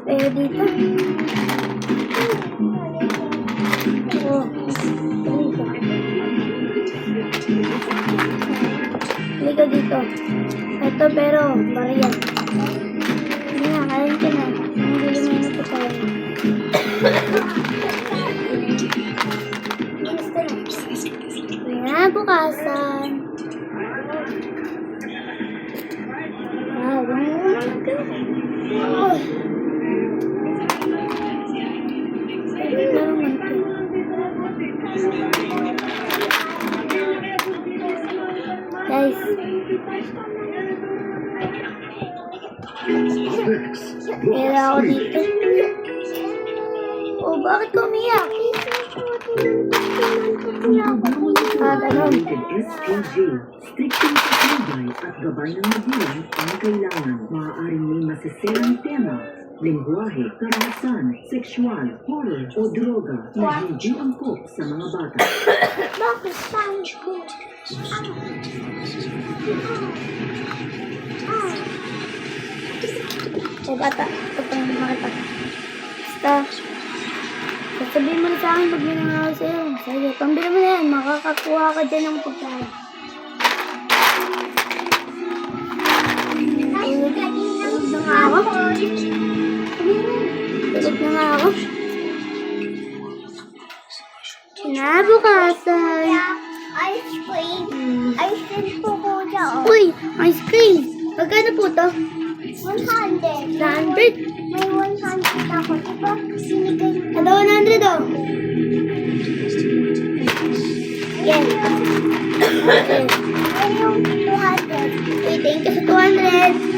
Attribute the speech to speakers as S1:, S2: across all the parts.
S1: Kaya dito. Oh, dito. Halika dito. Ito pero, bariyan. Hindi nga, kain ka na. Hindi mo na po tayo. Bukasan. Guys. Kaya ako dito. Oh, bakit umiyak? Ganun.
S2: SPG, strictong patnubay at gabay ng magulang ang kailangan. Maaaring may masisirang tema, lengguwahe, karahasan, sexual, horror o droga na hindi angkop sa mga bata.
S1: Bakit saan ko? Bata, ito pa yung makita. Basta, sasabihin mo na sa akin pag may nangyari sa'yo. Sige, pambili mo na yan. Makakakuha ka dyan ng pagkain. Tulog na nga ako. Tulog na nga ako. Kinabukasan.
S3: Ice cream. Ice cream po po dyan.
S1: Uy, ice cream. Magkano po to?
S3: 100.
S1: 100?
S3: May 100 ako. Diba? Sinigay ko.
S1: Ano, 100 oh? Yan. Okay.
S3: Ay, yung 200.
S1: Uy, thank you sa 200.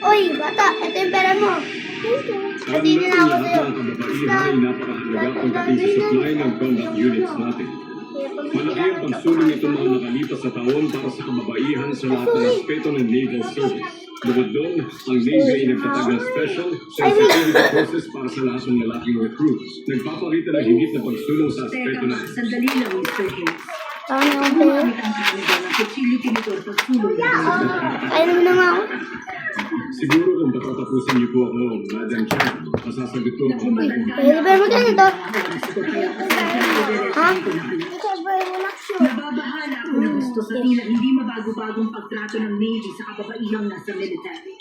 S1: Uy, bata, ito yung pera mo. Hindi na ako sa'yo.
S4: Kababaihan ay napakahalaga pagdating sa supply ng combat units natin. Malaki ang pagsulong ito mga nakalipas sa taon para sa kababaihan sa lahat ng aspeto ng naval service. Bukod doon, ang Navy ay nagtatag ng special sensitivity forces para sa lahat ng lalaking recruits. Nagpapakita ng higit na pagsulong sa aspeto ng
S2: Sandali lang, Mr. Hayes.
S1: Paano yung pera?
S2: Gumamit ang Canada ng kutsilyo tinidor pagsulong ng
S1: Kaya naman na nga ako.
S4: siguro kung patatapusin niyo po ako, Madam Chan, masasagot ko ako.
S1: Pwede ba magkano to? Ha?
S2: Nababahala ako na gusto sa tila hindi mabago-bagong pagtrato ng Navy sa kababaihang nasa military.